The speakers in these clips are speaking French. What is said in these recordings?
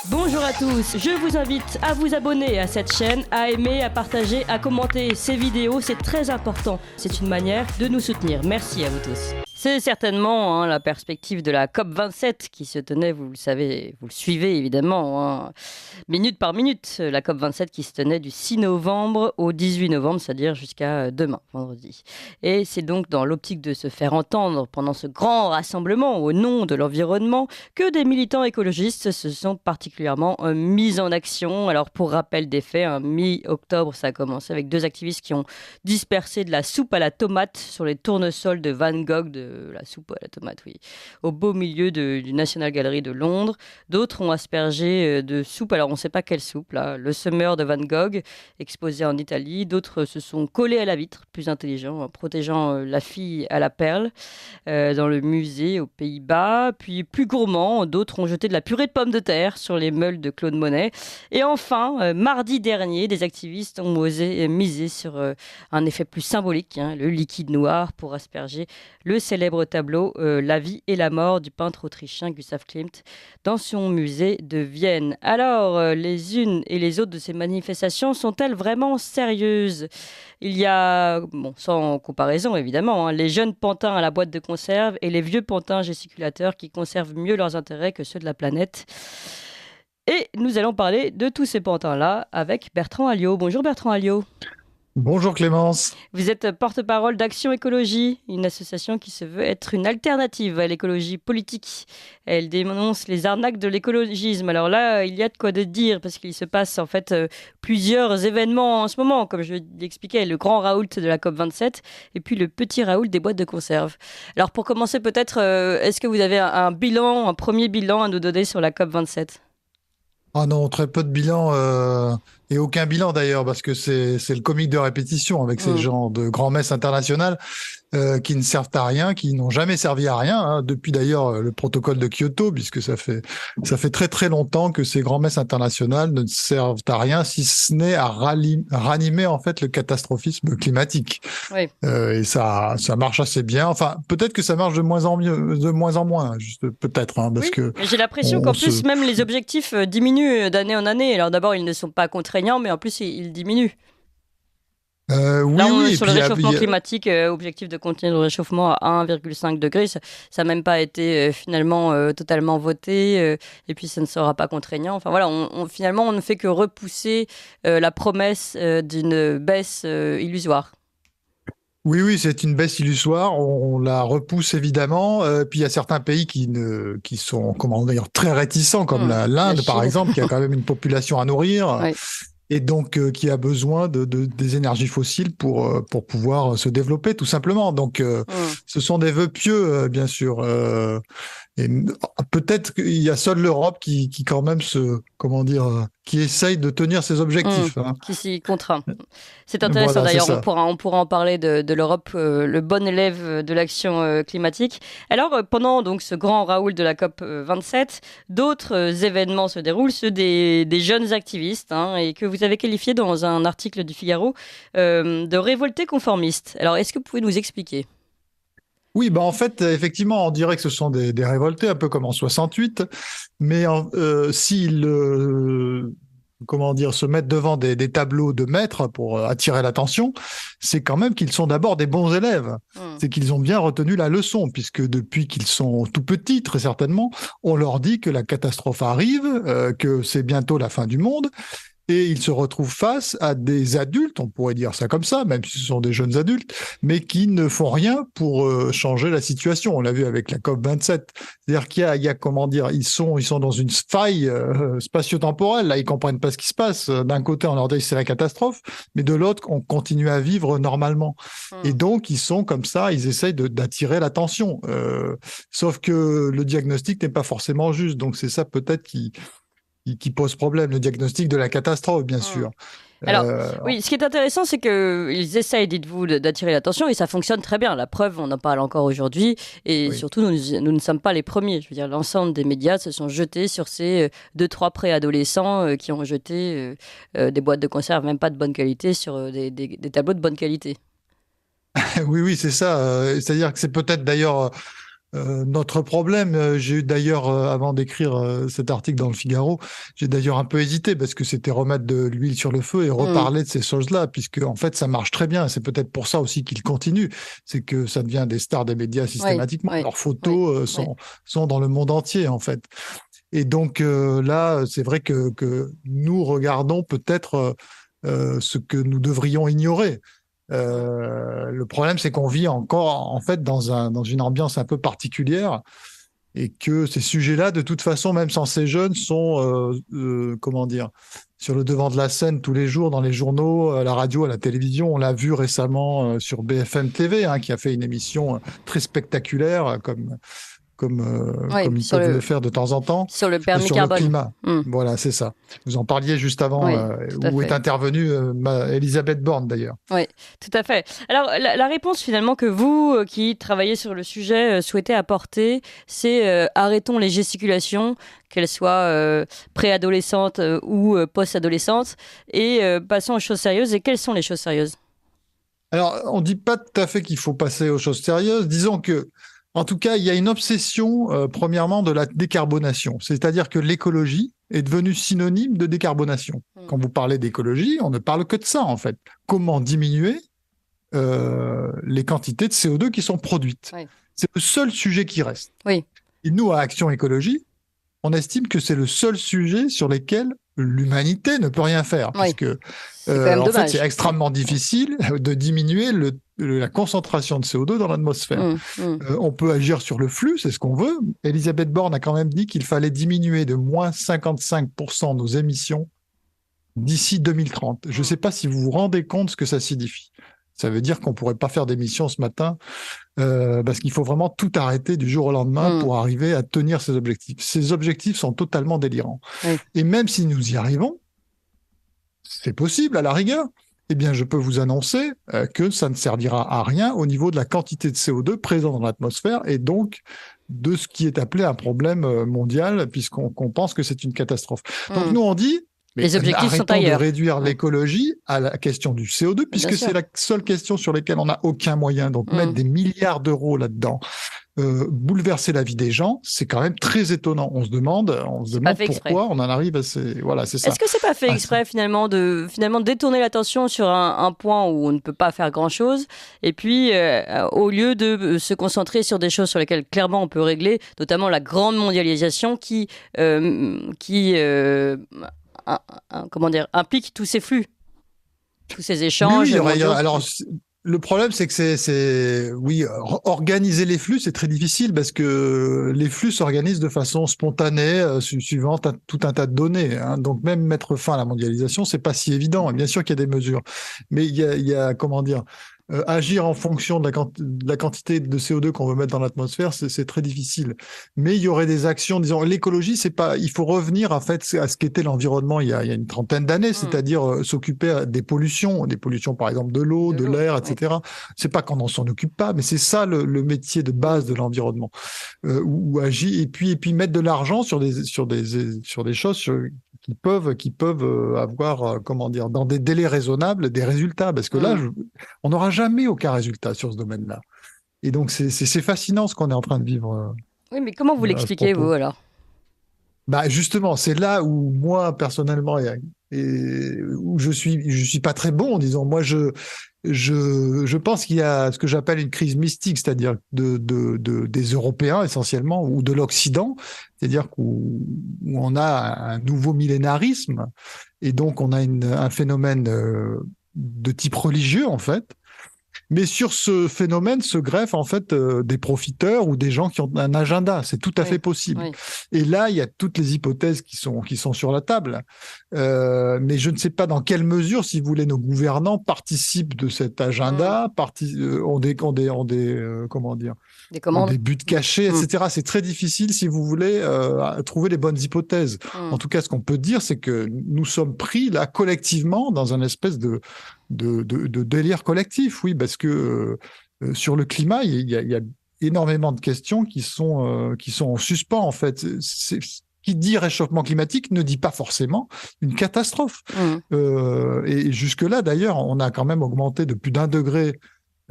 Bonjour à tous, je vous invite à vous abonner à cette chaîne, à aimer, à partager, à commenter ces vidéos, c'est très important. C'est une manière de nous soutenir. Merci à vous tous. C'est certainement la perspective de la COP27 qui se tenait, vous le savez, vous le suivez évidemment, minute par minute. La COP27 qui se tenait du 6 novembre au 18 novembre, c'est-à-dire jusqu'à demain, vendredi. Et c'est donc dans l'optique de se faire entendre pendant ce grand rassemblement au nom de l'environnement que des militants écologistes se sont particulièrement mis en action. Alors pour rappel des faits, mi-octobre, ça a commencé avec 2 activistes qui ont dispersé de la soupe à la tomate sur les tournesols de Van Gogh, de la soupe à la tomate, oui, au beau milieu du National Gallery de Londres. D'autres ont aspergé de soupe, alors on ne sait pas quelle soupe, là, le Summer de Van Gogh, exposé en Italie. D'autres se sont collés à la vitre, plus intelligents, en protégeant la fille à la perle, dans le musée aux Pays-Bas. Puis plus gourmands, d'autres ont jeté de la purée de pommes de terre sur les meules de Claude Monet. Et enfin, mardi dernier, des activistes ont osé miser sur un effet plus symbolique, le liquide noir, pour asperger le célèbre tableau La vie et la mort du peintre autrichien Gustav Klimt dans son musée de Vienne. Alors, les unes et les autres de ces manifestations sont-elles vraiment sérieuses ? Il y a, sans comparaison évidemment, les jeunes pantins à la boîte de conserve et les vieux pantins gesticulateurs qui conservent mieux leurs intérêts que ceux de la planète. Et nous allons parler de tous ces pantins-là avec Bertrand Alliot. Bonjour Bertrand Alliot. Bonjour Clémence. Vous êtes porte-parole d'Action Écologie, une association qui se veut être une alternative à l'écologie politique. Elle dénonce les arnaques de l'écologisme. Alors là, il y a de quoi de dire, parce qu'il se passe en fait plusieurs événements en ce moment, comme je l'expliquais, le grand Raoult de la COP27 et puis le petit Raoult des boîtes de conserve. Alors pour commencer peut-être, est-ce que vous avez un premier bilan à nous donner sur la COP27 ? Ah non, très peu de bilan, et aucun bilan d'ailleurs, parce que c'est le comique de répétition avec ces gens de grand-messe internationales qui ne servent à rien, qui n'ont jamais servi à rien, depuis d'ailleurs le protocole de Kyoto, puisque ça fait très très longtemps que ces grand-messes internationales ne servent à rien, si ce n'est à ranimer en fait le catastrophisme climatique. Oui. Et ça marche assez bien. Enfin, peut-être que ça marche de moins en moins, juste peut-être, parce Oui, que mais j'ai l'impression qu'en plus, même les objectifs diminuent d'année en année. Alors d'abord, ils ne sont pas contraignants, mais en plus, ils diminuent. Oui, Là, oui, et sur le puis réchauffement climatique, objectif de contenir le réchauffement à 1,5 degré, ça n'a même pas été finalement totalement voté, et puis ça ne sera pas contraignant. Enfin voilà, finalement, on ne fait que repousser la promesse d'une baisse illusoire. oui, oui, c'est une baisse illusoire. On la repousse évidemment. Puis il y a certains pays qui sont, comment dire, très réticents, comme La l'Inde par Chine. exemple, qui a quand même une population à nourrir. Oui. Et donc qui a besoin des énergies fossiles pour pouvoir se développer tout simplement. Donc ce sont des vœux pieux, bien sûr. Et peut-être qu'il y a seule l'Europe qui quand même qui essaye de tenir ses objectifs. Qui s'y contraint. C'est intéressant Voilà, c'est d'ailleurs, ça. on pourra en parler de l'Europe, le bon élève de l'action climatique. Alors pendant donc ce grand Raoult de la COP 27, d'autres événements se déroulent, ceux des jeunes activistes, et que vous avez qualifiés dans un article du Figaro de révoltés conformistes. Alors est-ce que vous pouvez nous expliquer ? Oui, bah en fait, effectivement, on dirait que ce sont des révoltés, un peu comme en 68, mais s'ils se mettent devant des tableaux de maîtres pour attirer l'attention, c'est quand même qu'ils sont d'abord des bons élèves. C'est qu'ils ont bien retenu la leçon, puisque depuis qu'ils sont tout petits, très certainement, on leur dit que la catastrophe arrive, que c'est bientôt la fin du monde. Et ils se retrouvent face à des adultes, on pourrait dire ça comme ça, même si ce sont des jeunes adultes, mais qui ne font rien pour changer la situation. On l'a vu avec la COP27. C'est-à-dire comment dire, ils sont dans une faille spatio-temporelle. Là, ils comprennent pas ce qui se passe. D'un côté, on leur dit que c'est la catastrophe, mais de l'autre, on continue à vivre normalement. Et donc, ils sont comme ça, ils essayent d'attirer l'attention. Sauf que le diagnostic n'est pas forcément juste. Donc, c'est ça peut-être qui pose problème, le diagnostic de la catastrophe, bien sûr. Alors, oui, ce qui est intéressant, c'est qu'ils essayent, dites-vous, d'attirer l'attention et ça fonctionne très bien. La preuve, on en parle encore aujourd'hui et surtout, nous ne sommes pas les premiers. Je veux dire, l'ensemble des médias se sont jetés sur ces 2-3 préadolescents qui ont jeté des boîtes de conserve, même pas de bonne qualité, sur des tableaux de bonne qualité. Oui, oui, c'est ça. C'est-à-dire que c'est peut-être d'ailleurs Notre problème, j'ai eu d'ailleurs, avant d'écrire cet article dans le Figaro, j'ai d'ailleurs un peu hésité parce que c'était remettre de l'huile sur le feu et reparler de ces choses-là, puisque en fait ça marche très bien. C'est peut-être pour ça aussi qu'ils continuent, c'est que ça devient des stars des médias systématiquement. Leurs photos sont dans le monde entier en fait. Et donc là, c'est vrai que nous regardons peut-être ce que nous devrions ignorer. Le problème, c'est qu'on vit encore, en fait, dans une ambiance un peu particulière et que ces sujets-là, de toute façon, même sans ces jeunes, sont, comment dire, sur le devant de la scène tous les jours, dans les journaux, à la radio, à la télévision. On l'a vu récemment sur BFM TV, qui a fait une émission très spectaculaire, comme ils peuvent le faire de temps en temps. Sur le permis sur carbone. Le climat. Voilà, c'est ça. Vous en parliez juste avant, où est intervenue Elisabeth Borne, d'ailleurs. Oui, tout à fait. Alors, la réponse, finalement, que vous, qui travaillez sur le sujet, souhaitez apporter, c'est arrêtons les gesticulations, qu'elles soient préadolescentes ou post-adolescentes, et passons aux choses sérieuses. Et quelles sont les choses sérieuses ? Alors, on ne dit pas tout à fait qu'il faut passer aux choses sérieuses. Disons que en tout cas, il y a une obsession, premièrement, de la décarbonation. C'est-à-dire que l'écologie est devenue synonyme de décarbonation. Quand vous parlez d'écologie, on ne parle que de ça, en fait. Comment diminuer les quantités de CO2 qui sont produites. C'est le seul sujet qui reste. Et nous, à Action Écologie, on estime que c'est le seul sujet sur lequel l'humanité ne peut rien faire. Puisque, en fait, c'est extrêmement difficile de diminuer la concentration de CO2 dans l'atmosphère. On peut agir sur le flux, c'est ce qu'on veut. Elisabeth Borne a quand même dit qu'il fallait diminuer de moins 55% nos émissions d'ici 2030. Je ne sais pas si vous vous rendez compte ce que ça signifie. Ça veut dire qu'on ne pourrait pas faire d'émissions ce matin parce qu'il faut vraiment tout arrêter du jour au lendemain pour arriver à tenir ces objectifs. Ces objectifs sont totalement délirants. Et même si nous y arrivons, c'est possible à la rigueur, eh bien, je peux vous annoncer que ça ne servira à rien au niveau de la quantité de CO2 présent dans l'atmosphère et donc de ce qui est appelé un problème mondial puisqu'on pense que c'est une catastrophe. Donc nous, on dit... Mais les objectifs sont ailleurs. De réduire l'écologie à la question du CO2, puisque c'est la seule question sur laquelle on n'a aucun moyen. Donc mettre des milliards d'euros là-dedans, bouleverser la vie des gens, c'est quand même très étonnant. On se demande pourquoi on en arrive à ces... Voilà, c'est ça. Est-ce que c'est pas fait exprès finalement de détourner l'attention sur un point où on ne peut pas faire grand-chose, et puis au lieu de se concentrer sur des choses sur lesquelles clairement on peut régler, notamment la grande mondialisation qui implique tous ces flux, tous ces échanges. Alors, le problème, c'est que organiser les flux, c'est très difficile parce que les flux s'organisent de façon spontanée, suivant tout un tas de données. Donc, même mettre fin à la mondialisation, c'est pas si évident. Bien sûr qu'il y a des mesures, mais il y a comment dire, agir en fonction de la quantité de CO2 qu'on veut mettre dans l'atmosphère, c'est très difficile. Mais il y aurait des actions, disons, l'écologie, c'est pas, il faut revenir en fait à ce qu'était l'environnement il y a une trentaine d'années, c'est-à-dire s'occuper des pollutions par exemple de l'eau, de l'air, etc. C'est pas qu'on s'en occupe pas, mais c'est ça le métier de base de l'environnement, où agir et puis mettre de l'argent sur des choses qui peuvent avoir, comment dire, dans des délais raisonnables, des résultats. Parce que là, on n'aura jamais aucun résultat sur ce domaine-là. Et donc, c'est fascinant ce qu'on est en train de vivre. Oui, mais comment vous l'expliquez, vous, alors ? Justement, c'est là où moi, personnellement, où je suis pas très bon, disons. Moi, je pense qu'il y a ce que j'appelle une crise mystique, c'est-à-dire des Européens essentiellement, ou de l'Occident, c'est-à-dire où on a un nouveau millénarisme, et donc on a un phénomène de type religieux, en fait. Mais sur ce phénomène se greffent en fait des profiteurs ou des gens qui ont un agenda. C'est tout à fait possible. Et là, il y a toutes les hypothèses qui sont sur la table. Mais je ne sais pas dans quelle mesure, si vous voulez, nos gouvernants participent de cet agenda, ont des comment dire, ont des buts cachés, etc. C'est très difficile, si vous voulez, à trouver les bonnes hypothèses. En tout cas, ce qu'on peut dire, c'est que nous sommes pris là collectivement dans un espèce de délire collectif, oui, parce que sur le climat, il y a énormément de questions qui sont en suspens, en fait. Qui dit réchauffement climatique ne dit pas forcément une catastrophe. Et jusque-là, d'ailleurs, on a quand même augmenté de plus d'1 degré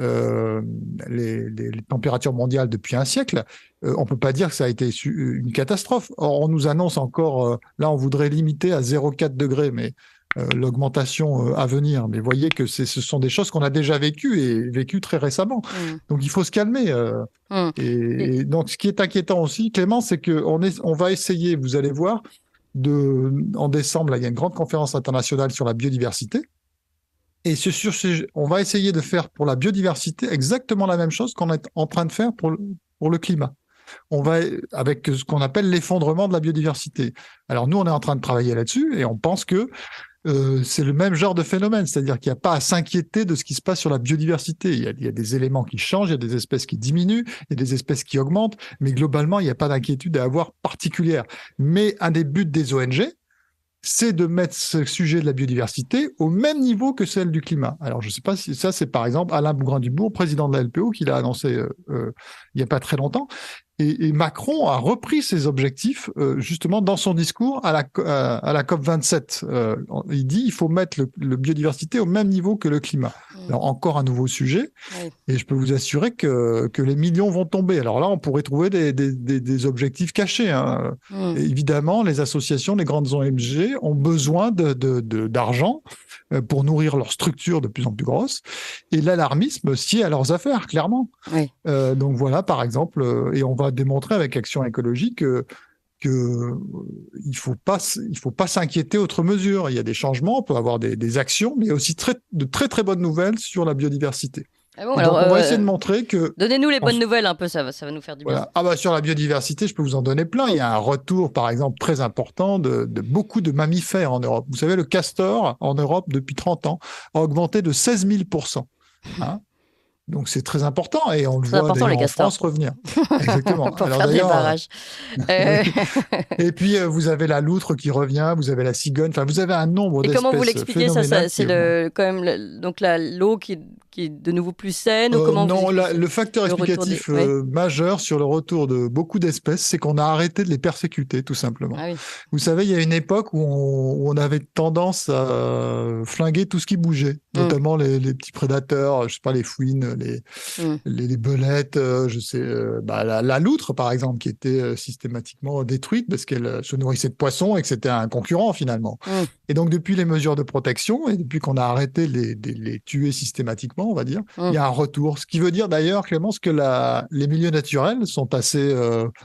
euh, les températures mondiales depuis un siècle, on peut pas dire que ça a été une catastrophe. Or, on nous annonce encore, là, on voudrait limiter à 0,4 degrés, mais l'augmentation à venir. Mais voyez que ce sont des choses qu'on a déjà vécues et vécues très récemment. Donc, il faut se calmer. Et donc, ce qui est inquiétant aussi, Clément, c'est on va essayer, vous allez voir, en décembre, là, il y a une grande conférence internationale sur la biodiversité. Et on va essayer de faire pour la biodiversité exactement la même chose qu'on est en train de faire pour le climat. On va avec ce qu'on appelle l'effondrement de la biodiversité. Alors nous, on est en train de travailler là-dessus et on pense que c'est le même genre de phénomène, c'est-à-dire qu'il n'y a pas à s'inquiéter de ce qui se passe sur la biodiversité. Il y a des éléments qui changent, il y a des espèces qui diminuent, il y a des espèces qui augmentent, mais globalement, il n'y a pas d'inquiétude à avoir particulière. Mais un des buts des ONG, c'est de mettre ce sujet de la biodiversité au même niveau que celle du climat. Alors, je ne sais pas si ça, c'est par exemple Alain Bougrain-Dubourg, président de la LPO, qui l'a annoncé il n'y a pas très longtemps. Et Macron a repris ses objectifs justement dans son discours à la COP27. Il dit il faut mettre le biodiversité au même niveau que le climat. Alors encore un nouveau sujet, et je peux vous assurer que les millions vont tomber. Alors là, on pourrait trouver des objectifs cachés. Hein. Évidemment, les associations, les grandes ONG ont besoin d'argent pour nourrir leurs structures de plus en plus grosses. Et l'alarmisme sied à leurs affaires, clairement. Donc voilà, par exemple, et on va démontrer avec Action écologique que il faut pas s'inquiéter outre mesure. Il y a des changements, on peut avoir des actions, mais aussi de très très bonnes nouvelles sur la biodiversité. Ah bon, alors, donc on va essayer de montrer que... Donnez-nous les bonnes nouvelles un peu, ça va nous faire du bien. Voilà. Ah bah sur la biodiversité, je peux vous en donner plein. Il y a un retour, par exemple, très important de beaucoup de mammifères en Europe. Vous savez, le castor en Europe, depuis 30 ans, a augmenté de 16 000%. Hein. Donc c'est très important et on le voit d'ailleurs en France revenir. Exactement. Pour faire des barrages. Et puis vous avez la loutre qui revient, vous avez la cigogne, enfin vous avez un nombre d'espèces. Et comment vous l'expliquez ça c'est quand même donc l'eau qui est de nouveau plus saine ou comment Non, le facteur explicatif majeur sur le retour de beaucoup d'espèces, c'est qu'on a arrêté de les persécuter, tout simplement. Ah oui. Vous savez, il y a une époque où on avait tendance à flinguer tout ce qui bougeait, notamment les petits prédateurs, je sais pas, les fouines, les belettes, la loutre, par exemple, qui était systématiquement détruite parce qu'elle se nourrissait de poissons et que c'était un concurrent, finalement. Et donc, depuis les mesures de protection et depuis qu'on a arrêté de les tuer systématiquement, on va dire, il y a un retour. Ce qui veut dire d'ailleurs, Clémence, que les milieux naturels sont assez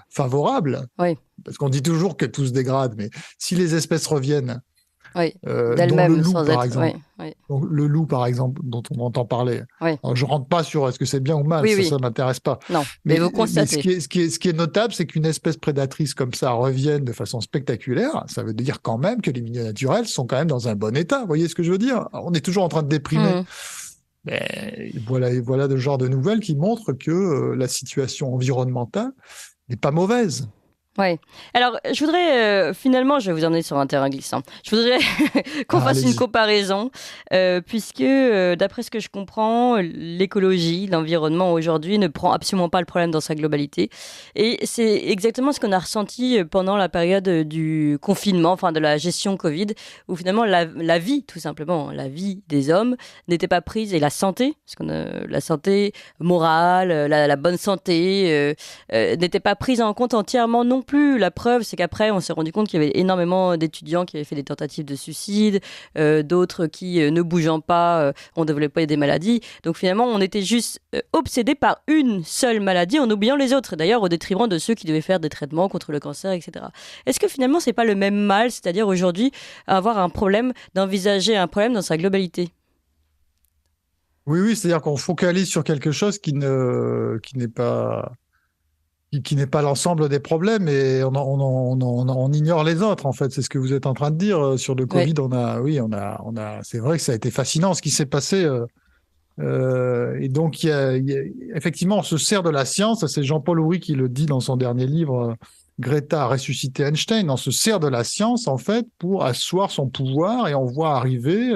favorables. Oui. Parce qu'on dit toujours que tout se dégrade, mais si les espèces reviennent, d'elles-mêmes, le loup, sans par exemple. Donc, le loup, par exemple, dont on entend parler. Alors, je ne rentre pas sur est-ce que c'est bien ou mal, ça ne m'intéresse pas. Non, mais vous constatez. Mais ce qui est notable, c'est qu'une espèce prédatrice comme ça revienne de façon spectaculaire. Ça veut dire quand même que les milieux naturels sont quand même dans un bon état. Vous voyez ce que je veux dire? On est toujours en train de déprimer. Mais voilà le genre de nouvelles qui montrent que la situation environnementale n'est pas mauvaise. Oui. Alors, je voudrais, finalement, je vais vous emmener sur un terrain glissant. Je voudrais qu'on fasse une comparaison, puisque, d'après ce que je comprends, l'écologie, l'environnement aujourd'hui ne prend absolument pas le problème dans sa globalité. Et c'est exactement ce qu'on a ressenti pendant la période du confinement, enfin de la gestion Covid, où finalement la vie, tout simplement, la vie des hommes n'était pas prise, et la santé, la santé morale, la bonne santé, n'était pas prise en compte entièrement non plus. La preuve, c'est qu'après, on s'est rendu compte qu'il y avait énormément d'étudiants qui avaient fait des tentatives de suicide, d'autres qui, ne bougeant pas, ont développé des maladies. Donc finalement, on était juste obsédés par une seule maladie en oubliant les autres. D'ailleurs, au détriment de ceux qui devaient faire des traitements contre le cancer, etc. Est-ce que finalement, c'est pas le même mal, c'est-à-dire aujourd'hui, avoir un problème, d'envisager un problème dans sa globalité? Oui, c'est-à-dire qu'on focalise sur quelque chose qui n'est pas l'ensemble des problèmes et on ignore les autres, en fait. C'est ce que vous êtes en train de dire. Sur le Covid, c'est vrai que ça a été fascinant ce qui s'est passé. Et donc, effectivement, on se sert de la science. C'est Jean-Paul Houry qui le dit dans son dernier livre, Greta a ressuscité Einstein. On se sert de la science, en fait, pour asseoir son pouvoir et on voit arriver...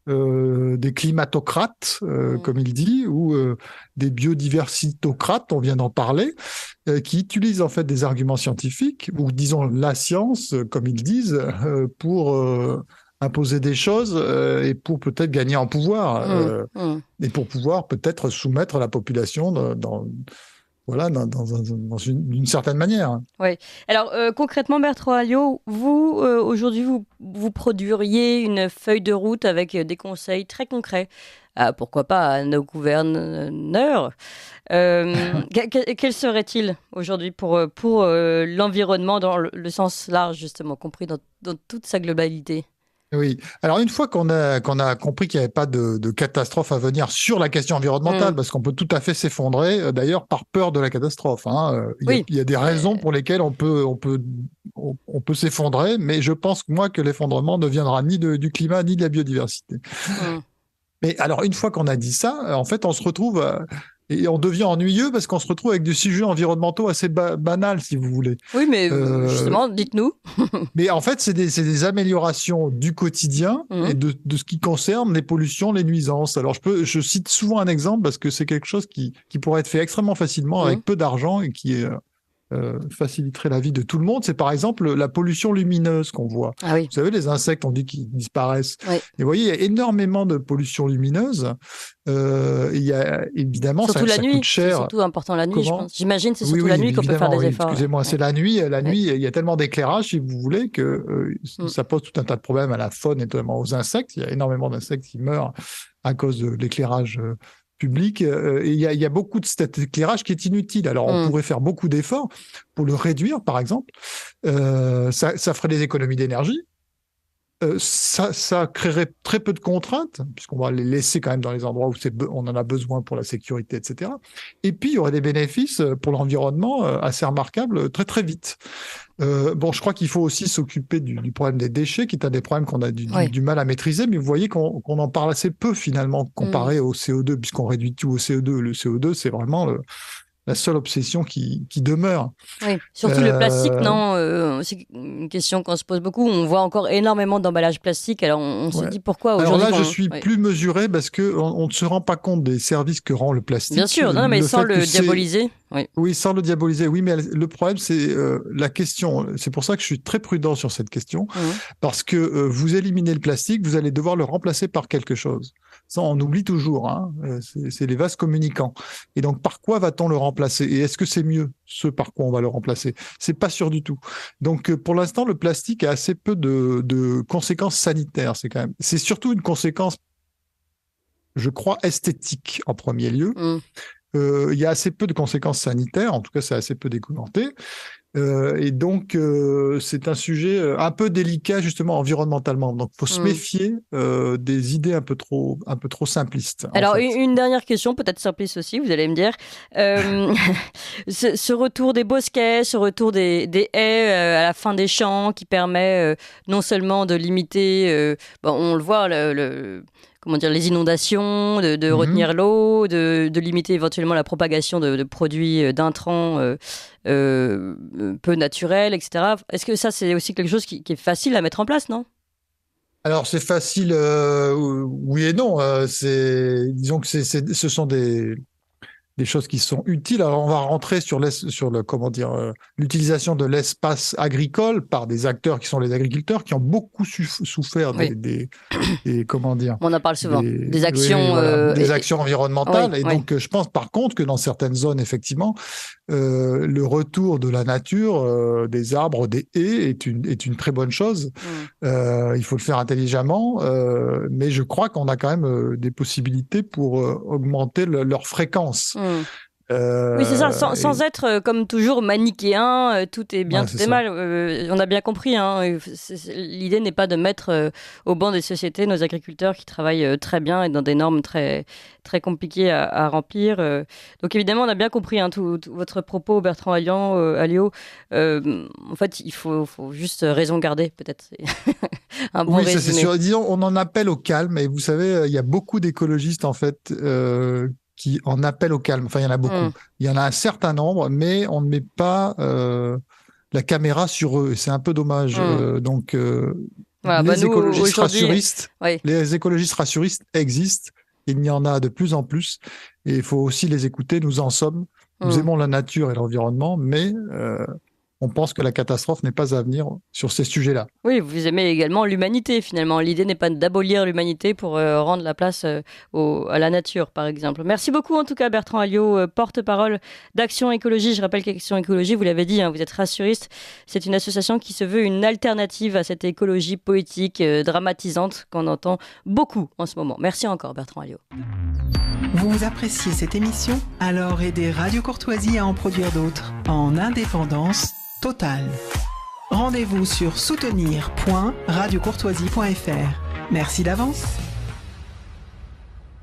des climatocrates, comme il dit, ou des biodiversitocrates, on vient d'en parler, qui utilisent en fait des arguments scientifiques, ou disons la science, comme ils disent, pour imposer des choses et pour peut-être gagner en pouvoir et pour pouvoir peut-être soumettre la population d'une certaine manière. Oui. Alors concrètement, Bertrand Alliot, vous aujourd'hui, vous produiriez une feuille de route avec des conseils très concrets. Pourquoi pas à nos gouverneurs. Quel serait-il aujourd'hui pour l'environnement dans le sens large, justement, compris dans toute sa globalité? Oui. Alors, une fois qu'on a compris qu'il n'y avait pas de catastrophe à venir sur la question environnementale, parce qu'on peut tout à fait s'effondrer, d'ailleurs, par peur de la catastrophe. Il y a des raisons pour lesquelles on peut s'effondrer, mais je pense, moi, que l'effondrement ne viendra ni du climat, ni de la biodiversité. Mais alors, une fois qu'on a dit ça, en fait, on se retrouve et on devient ennuyeux parce qu'on se retrouve avec des sujets environnementaux assez banals, si vous voulez. Oui, mais justement, dites-nous. Mais en fait, c'est des améliorations du quotidien et de ce qui concerne les pollutions, les nuisances. Alors, je cite souvent un exemple parce que c'est quelque chose qui pourrait être fait extrêmement facilement avec peu d'argent et qui faciliterait la vie de tout le monde. C'est par exemple la pollution lumineuse qu'on voit. Ah oui. Vous savez, les insectes, on dit qu'ils disparaissent. Oui. Et vous voyez, il y a énormément de pollution lumineuse. Il y a évidemment, surtout ça coûte cher. C'est surtout important la nuit, je pense. J'imagine, c'est surtout la nuit qu'on peut faire des efforts. Excusez-moi, c'est la nuit. La nuit, il y a tellement d'éclairage, si vous voulez, que ça pose tout un tas de problèmes à la faune et notamment aux insectes. Il y a énormément d'insectes qui meurent à cause de l'éclairage public. Et il y a beaucoup de cet éclairage qui est inutile. Alors, on pourrait faire beaucoup d'efforts pour le réduire, par exemple. Ça ferait des économies d'énergie. Ça créerait très peu de contraintes, puisqu'on va les laisser quand même dans les endroits où on en a besoin pour la sécurité, etc. Et puis, il y aurait des bénéfices pour l'environnement assez remarquables très, très vite. Je crois qu'il faut aussi s'occuper du problème des déchets, qui est un des problèmes qu'on a du mal à maîtriser, mais vous voyez qu'on en parle assez peu, finalement, comparé au CO2, puisqu'on réduit tout au CO2. Le CO2, c'est vraiment la seule obsession qui demeure. Oui, surtout le plastique, non c'est une question qu'on se pose beaucoup. On voit encore énormément d'emballages plastiques. Alors, on se dit pourquoi aujourd'hui... Alors là, je suis plus mesuré parce qu'on ne se rend pas compte des services que rend le plastique. Bien sûr, non, mais sans le diaboliser. Oui, sans le diaboliser. Oui, mais le problème, c'est la question. C'est pour ça que je suis très prudent sur cette question. Parce que vous éliminez le plastique, vous allez devoir le remplacer par quelque chose. Ça, on oublie toujours. C'est les vases communicants. Et donc, par quoi va-t-on le remplacer? Et est-ce que c'est mieux ce par quoi on va le remplacer? C'est pas sûr du tout. Donc, pour l'instant, le plastique a assez peu de conséquences sanitaires. C'est surtout une conséquence, je crois, esthétique en premier lieu. Il y a assez peu de conséquences sanitaires. En tout cas, c'est assez peu documenté. Et donc, c'est un sujet un peu délicat, justement, environnementalement. Donc, il faut se méfier des idées un peu trop simplistes. Alors, une dernière question, peut-être simpliste aussi, vous allez me dire. Ce retour des bosquets, ce retour des haies à la fin des champs qui permet non seulement de limiter, on le voit, les inondations, de retenir l'eau, de limiter éventuellement la propagation de produits d'intrants peu naturels, etc. Est-ce que ça, c'est aussi quelque chose qui est facile à mettre en place, non? Alors, c'est facile, oui et non. Disons que ce sont des choses qui sont utiles. Alors, on va rentrer sur l'utilisation de l'espace agricole par des acteurs qui sont les agriculteurs, qui ont beaucoup souffert on en parle souvent, des actions, des actions environnementales. Et donc, je pense par contre que dans certaines zones, effectivement, le retour de la nature, des arbres, des haies est une très bonne chose. Il faut le faire intelligemment, mais je crois qu'on a quand même des possibilités pour augmenter leur fréquence. Oui, c'est ça, sans être comme toujours manichéen, tout est bien, tout est mal. On a bien compris, l'idée n'est pas de mettre au banc des sociétés nos agriculteurs qui travaillent très bien et dans des normes très, très compliquées à remplir. Donc évidemment, on a bien compris tout votre propos, Bertrand Alliot. En fait, il faut juste raison garder, peut-être. C'est un bon résumé. C'est sûr. Disons, on en appelle au calme, et vous savez, il y a beaucoup d'écologistes, en fait, qui en appellent au calme. Enfin, il y en a beaucoup. Il y en a un certain nombre, mais on ne met pas la caméra sur eux. C'est un peu dommage. Donc, les écologistes rassuristes existent. Il y en a de plus en plus. Et il faut aussi les écouter. Nous en sommes. Nous aimons la nature et l'environnement, mais on pense que la catastrophe n'est pas à venir sur ces sujets-là. Oui, vous aimez également l'humanité finalement. L'idée n'est pas d'abolir l'humanité pour rendre la place à la nature, par exemple. Merci beaucoup en tout cas Bertrand Alliot, porte-parole d'Action Écologie. Je rappelle qu'Action Écologie, vous l'avez dit, vous êtes rassuriste. C'est une association qui se veut une alternative à cette écologie poétique, dramatisante qu'on entend beaucoup en ce moment. Merci encore Bertrand Alliot. Vous appréciez cette émission? Alors aidez Radio Courtoisie à en produire d'autres en indépendance totale. Rendez-vous sur soutenir.radiocourtoisie.fr. Merci d'avance.